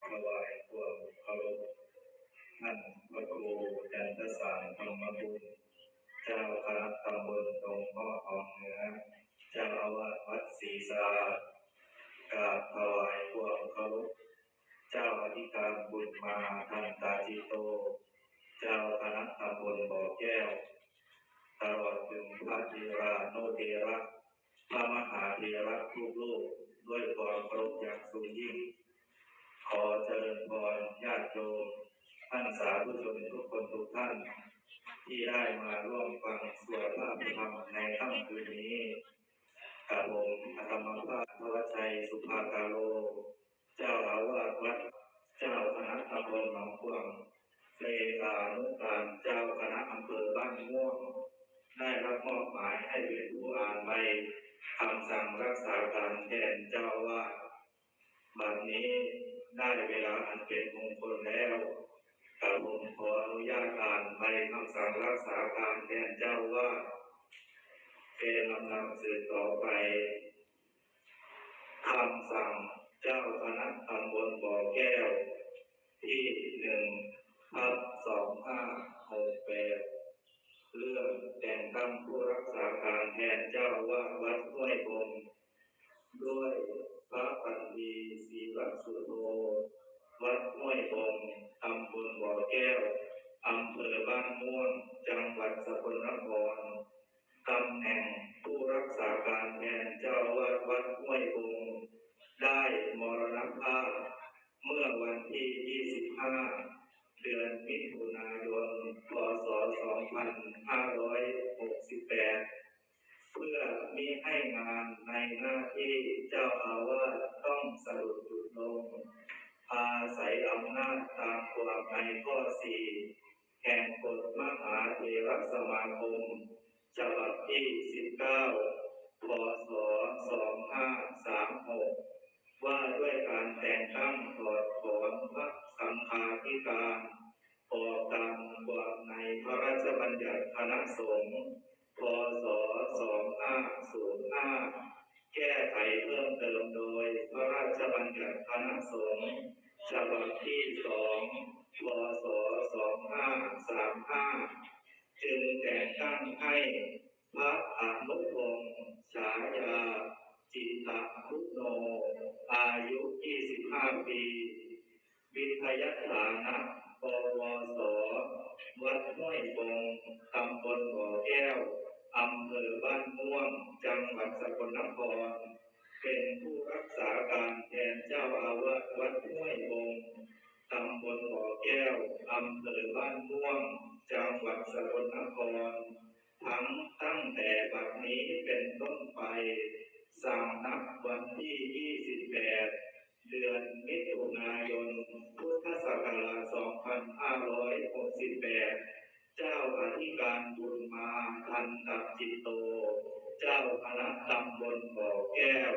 ถวายความเคารพท่านพระครูจันทสารธรรมบุญเจ้าคณะตำบลตรงพ่อทองเหนือเจ้าอาวาสวัดศรีสากราบถวายความเคารพเจ้าอธิการบุญมาทันตาจิโตเจ้าคณะตำบลบ่อแก้วตลอดถึงพระเถรานุเถระพระมหาเถระทุกรูปด้วยความเคารพอย่างสูงยิ่งขอเจริญพรญาติโยมท่านสาธุชนทุกคนทุกท่านที่ได้มาร่วมฟังสวดพระอภิธรรมในค่ำคืนนี้กับผมอาตมาภาพ ทวชัยสุภากาโลเจ้าอาวาสวัดเจ้าคณะตำบลหนองกวางเลขานุการเจ้าคณะอำเภอบ้านม่วงได้รับมอบหมายให้เป็นผู้อ่านใบคำสั่งรักษาการแทนเจ้าอาวาสบัดนี้ได้เวลาอันเป็นมงคลแล้วกับผมขออนุญาตอ่านใบคำสั่งรักษาการแทนเจ้าอาวาสเป็นลำดับสืบต่อไปคำสั่งเจ้าคณะตำบลบ่อแก้วที่1/2568เรื่องแต่งตั้งผู้รักษาการแทนเจ้าอาวาสวัดห้วยบงด้วยพระปัญญีศรีวัสุโธวัดห้วยบงตำบลบ่อแก้วอำเภอบ้านม่วงจังหวัดสกลนครตำแหน่งผู้รักษาการแทนเจ้าอาวาสวัดห้วยบงได้มรณภาพเมื่อวันที่25เดือนมิถุนายนพ.ศ. 2568เพื่อมิให้งานในหน้าที่เจ้าอาวาสต้องสรุปหยุดลงอาศัยอำนาจตามความในข้อ 4แห่งกฎมหาเถรสมาคมฉบับที่ 19 พ.ศ. 2536ว่าด้วยการแต่งตั้งถอดถอนพระสังฆาธิการออกตามความในพระราชบัญญัติคณะสงฆ์ พ.ศ. 2505แก้ไขเพิ่มเติมโดยพระราชบัญญัติคณะสงฆ์ฉบับที่ 2 พ.ศ. 2535จึงแต่งตั้งให้พระอนุพงษ์ฉายาจิตตคุณโนอายุ 25 ปีวิทยาฐานะ ปวส วัดห้วยบงตำบลบ่อแก้วอำเภอบ้านม่วงจังหวัดสกลนครเป็นผู้รักษาการแทนเจ้าอาวาสวัดห้วยบงตำบลบ่อแก้วอำเภอบ้านม่วงจังหวัดสกลนครทั้งตั้งแต่บัดนี้เป็นต้นไปสั่งนับวันที่ 28 เดือนมิถุนายน พุทธศักราช 2568 เจ้าอธิการบุญมาทันตจิตโต เจ้าคณะตำบลบ่อแก้ว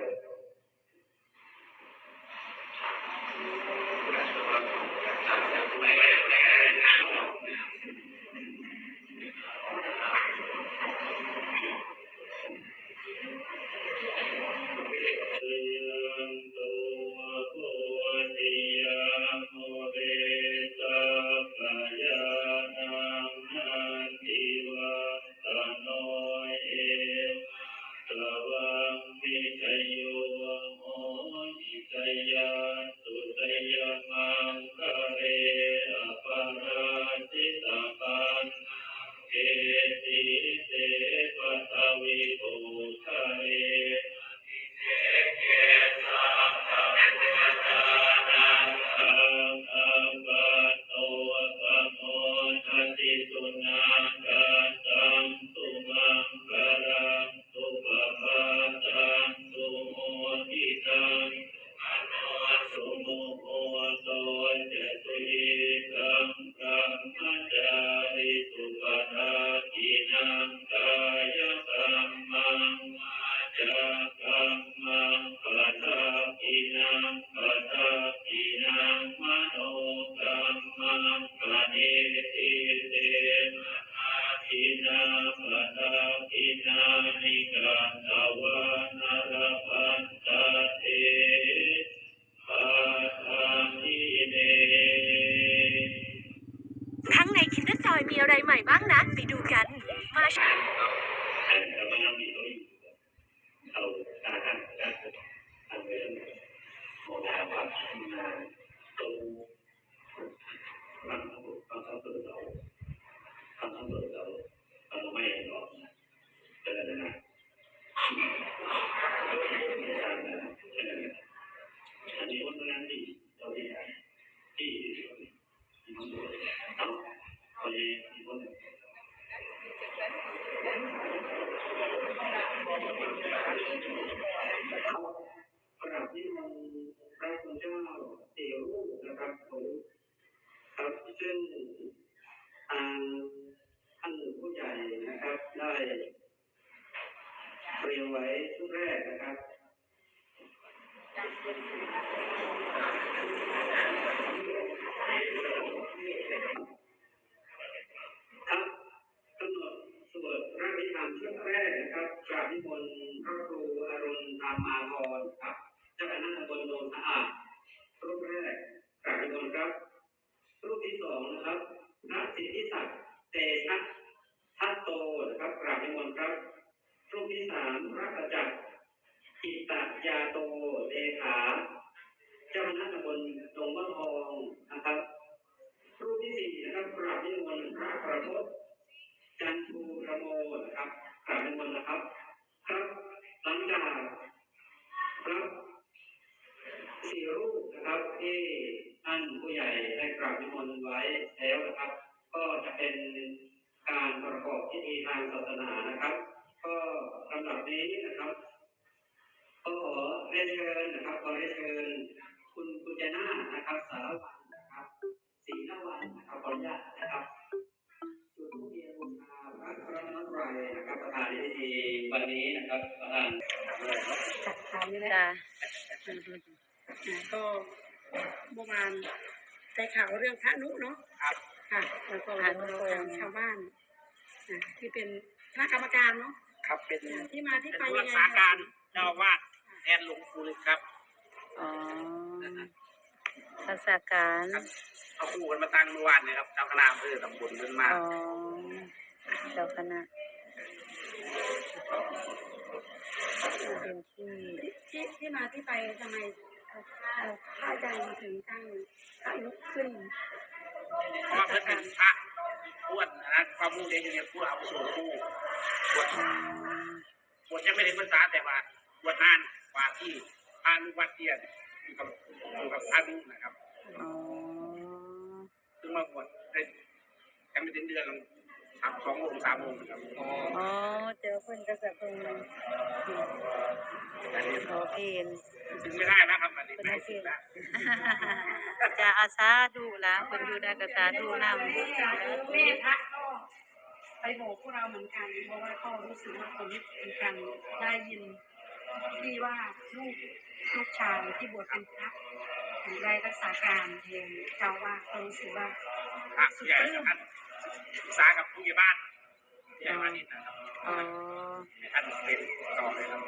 มีอะไรใหม่บ้างนะไปดูกันมาแต่มันยังมีตัวอยู่เอาการทำการทำเรื่องโมดาวัดนาตัวมันต้องทำตัวเราทำตัวเราเราไม่หรอกแต่ละนะอันนี้วันนั้นที่เราที่เอาพอดีที่วันขณะที่มันพระคุณเจ้าสี่รูปนะครับครับซึ่งท่านผู้ใหญ่นะครับได้เตรียมไว้ชุดแรกนะครับครับกำหนดสวดพระพิธรรมชุดแรกนะครับกราบนิมนต์พระครูอรุณธรรมาภรณ์ครับเจ้าคณะตำบลโนนสะอาดรูปแรกกราบนิมนต์ครับรูปที่สองนะครับพระสิทธิศักดิ์เตชะทัตโตนะครับกราบนิมนต์ครับรูปที่สามพระประจักษ์อิตยาโตเลขาเจ้าคณะตำบลดงมะทองนะครับรูปที่สี่นะครับกราบนิมนต์พระประพจน์จันทูระโมนะครับกราบนิมนต์นะครับครับหลังจากครับสี่รูปนะครับที่ท่านผู้ใหญ่ได้กราบนิมนต์ไว้แล้วนะครับก็จะเป็นการประกอบพิธีทางศาสนานะครับก็ลำดับนี้นะครับก็ขอเรียนเชิญนะครับขอเรียนเชิญคุณกุญจนาถนะครับสารวัตรนะครับศรีนวันนะครับขออนุญาตนะครับจุดทูปเทียนบูชาพระรัตนตรัยนะครับประธานในพิธีวันนี้นะครับประธานจ้าก็เมื่อวานได้ข่าวเรื่องพระนุเนาะครับค่ะแล้วก็ทางชาวบ้านที่เป็นคณะกรรมการเนาะครับเป็นที่มาที่ไปรักษาการเจ้าอาวาสแทนหลวงปู่ฤทธิ์ครับอ๋อรักษาการเอาคู่กันมาตั้งเมื่อวานเนี่ยครับเจ้าคณะอำเภอตำบลเดินมาอ๋อเจ้าคณะเป็นที่มาที่ไปทำไมพระอาจารย์ถึงตั้งพระนุขึ้นเพราะว่าเพื่อนเป็นพระอ้วนนะความมุ่งเรียนจะเรียนผู้อาวุโสผู้บวชยังไม่ได้พรรษาแต่ว่าบวชนานกว่าที่พระลูกวัดเตี้ยอยู่กับพระลูกนะครับซึ่งมาบวชได้ยังไม่ถึงเดือน2 องค์ 3 องค์ครับอ๋อเจอคนกษัตริย์คนนึงโอเคถึงไม่ได้นะครับอันนี้ไม่ถึงแล้วจะอาสาดูละคนอยู่ได้กษาดูนำแม่พระก็ไปบอกพวกเราเหมือนกันเพราะว่าก็รู้สึกว่าคนนี้เป็นการได้ยินที่ว่าลูกชายที่บวชเป็นพระถึงได้รักษาการแทนเจ้าว่าก็รู้สึกว่าสุดยอดศึกษากับผู้ใหญ่บ้านใหญ่บ้านนี่นะครับท่านเป็นต่อเลยครับ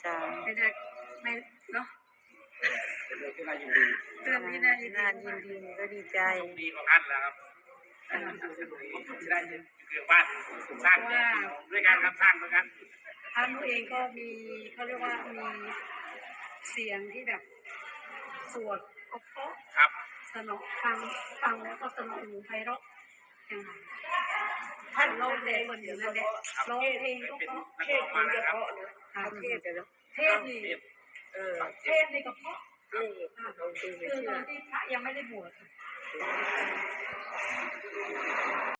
จ้าไม่เนาะเป็นเรื่องที่น่ายินดีเรื่องที่น่ายินดีก็ดีใจดีของท่านแล้วครับได้เกี่ยวบ้านสร้างด้วยการทำสร้างเหมือนกันท่านเองก็มีเขาเรียกว่ามีเสียงที่แบบสวดเพราะครับสนอฟังแล้วก็สนอหูไพเราะท่านเราเด็กคนอยู่นั่นแหละเราเองก็เทศมันจะเพาะนะเทศนี่เทศนี่ก็เพาะคือตอนที่พระยังไม่ได้บวช